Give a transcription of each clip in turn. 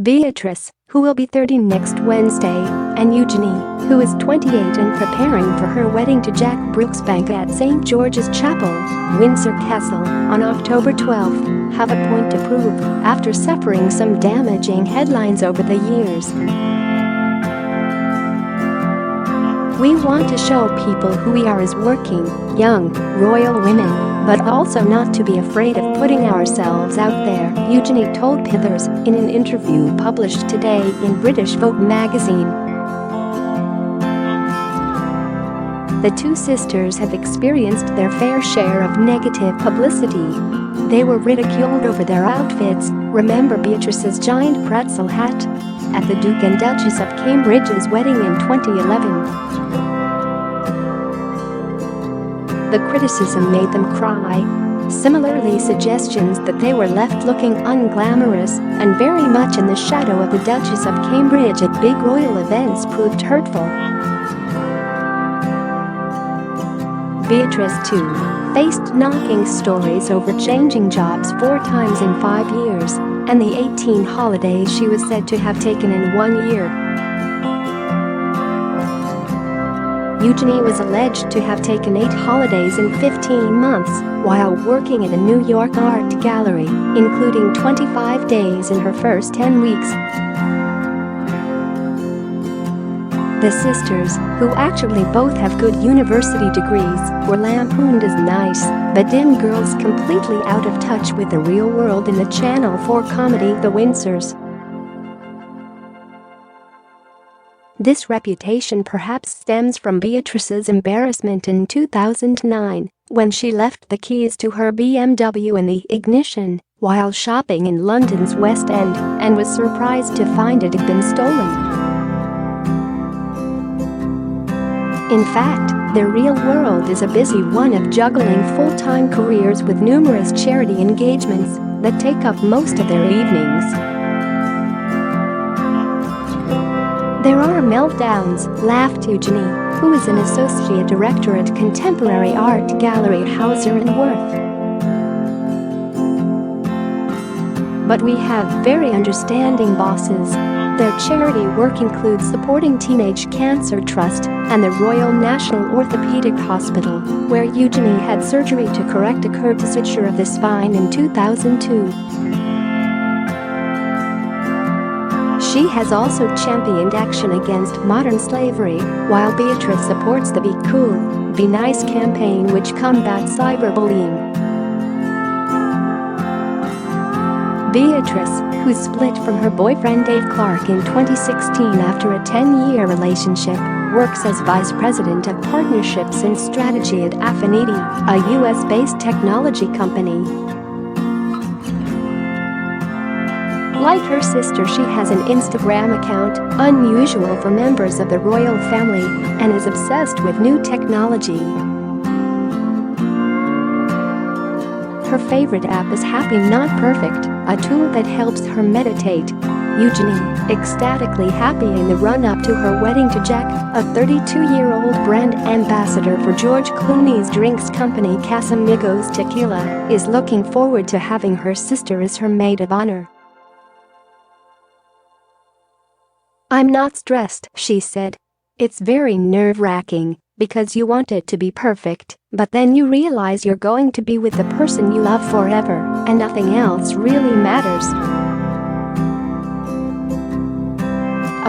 Beatrice, who will be 30 next Wednesday, and Eugenie, who is 28 and preparing for her wedding to Jack Brooksbank at St. George's Chapel, Windsor Castle, on October 12, have a point to prove after suffering some damaging headlines over the years. We want to show people who we are as working, young, royal women, but also not to be afraid of putting ourselves out there, Eugenie told Pillars in an interview published today in British Vogue magazine. The two sisters have experienced their fair share of negative publicity. They were ridiculed over their outfits. Remember Beatrice's giant pretzel hat at the Duke and Duchess of Cambridge's wedding in 2011. The criticism made them cry. Similarly, suggestions that they were left looking unglamorous and very much in the shadow of the Duchess of Cambridge at big royal events proved hurtful. Beatrice, too, faced knocking stories over changing jobs 4 times in 5 years, and the 18 holidays she was said to have taken in 1 year. Eugenie was alleged to have taken 8 holidays in 15 months while working at a New York art gallery, including 25 days in her first 10 weeks. The sisters, who actually both have good university degrees, were lampooned as nice but dim girls completely out of touch with the real world in the Channel 4 comedy The Windsors. This reputation perhaps stems from Beatrice's embarrassment in 2009 when she left the keys to her BMW in the ignition while shopping in London's West End and was surprised to find it had been stolen. In fact, their real world is a busy one of juggling full-time careers with numerous charity engagements that take up most of their evenings. There are meltdowns, laughed Eugenie, who is an associate director at contemporary art gallery Hauser and Wirth. But we have very understanding bosses. Their charity work includes supporting Teenage Cancer Trust and the Royal National Orthopaedic Hospital, where Eugenie had surgery to correct a curvature of the spine in 2002. She has also championed action against modern slavery, while Beatrice supports the Be Cool, Be Nice campaign which combats cyberbullying. Beatrice, who split from her boyfriend Dave Clark in 2016 after a 10-year relationship, works as Vice President of Partnerships and Strategy at Affinity, a US-based technology company. Like her sister, she has an Instagram account, unusual for members of the royal family, and is obsessed with new technology. Her favorite app is Happy Not Perfect, a tool that helps her meditate. Eugenie, ecstatically happy in the run-up to her wedding to Jack, a 32-year-old brand ambassador for George Clooney's drinks company Casamigos Tequila, is looking forward to having her sister as her maid of honor. "I'm not stressed," she said. "It's very nerve-wracking because you want it to be perfect, but then you realize you're going to be with the person you love forever and nothing else really matters."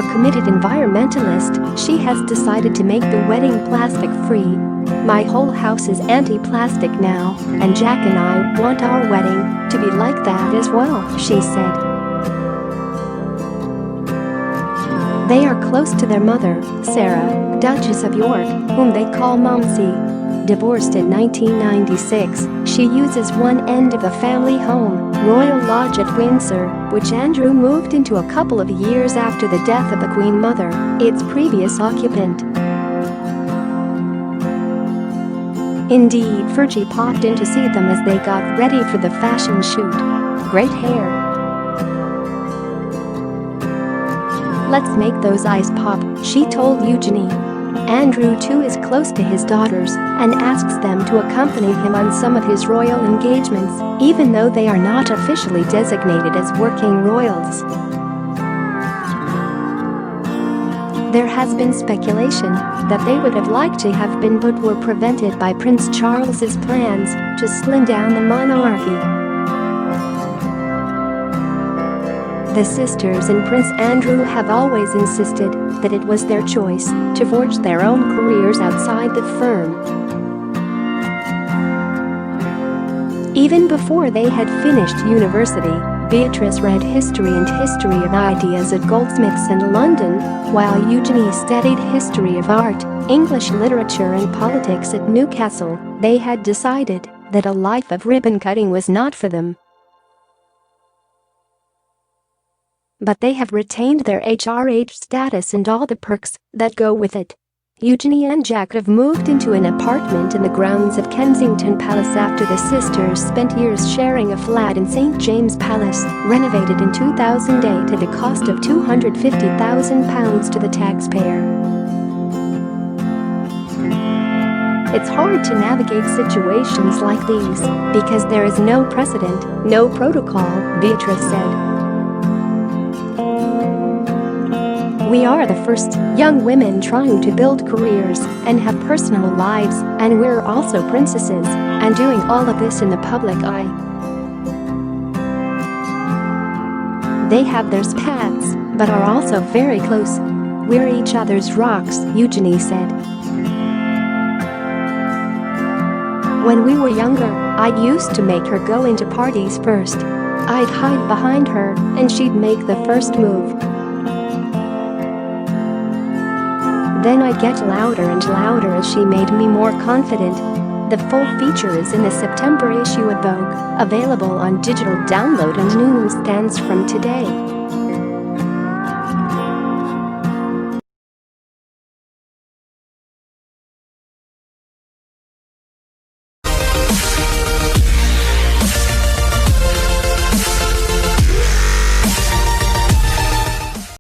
A committed environmentalist, she has decided to make the wedding plastic-free. "My whole house is anti-plastic now, and Jack and I want our wedding to be like that as well," she said. They are close to their mother, Sarah, Duchess of York, whom they call Mumsy. Divorced in 1996, she uses one end of the family home, Royal Lodge at Windsor, which Andrew moved into a couple of years after the death of the Queen Mother, its previous occupant. Indeed, Fergie popped in to see them as they got ready for the fashion shoot. "Great hair. Let's make those eyes pop," she told Eugenie. Andrew too is close to his daughters and asks them to accompany him on some of his royal engagements, even though they are not officially designated as working royals. There has been speculation that they would have liked to have been but were prevented by Prince Charles's plans to slim down the monarchy. The sisters and Prince Andrew have always insisted that it was their choice to forge their own careers outside the firm. Even before they had finished university, Beatrice read history and history of ideas at Goldsmiths in London, while Eugenie studied history of art, English literature and politics at Newcastle. They had decided that a life of ribbon cutting was not for them. But they have retained their HRH status and all the perks that go with it. Eugenie and Jack have moved into an apartment in the grounds of Kensington Palace after the sisters spent years sharing a flat in St. James Palace, renovated in 2008 at a cost of £250,000 to the taxpayer. It's hard to navigate situations like these because there is no precedent, no protocol, Beatrice said. We are the first young women trying to build careers and have personal lives, and we're also princesses and doing all of this in the public eye. They have their paths, but are also very close. We're each other's rocks, Eugenie said. When we were younger, I used to make her go into parties first. I'd hide behind her, and she'd make the first move. Then I'd get louder and louder as she made me more confident. The full feature is in the September issue of Vogue, available on digital download and newsstands from today.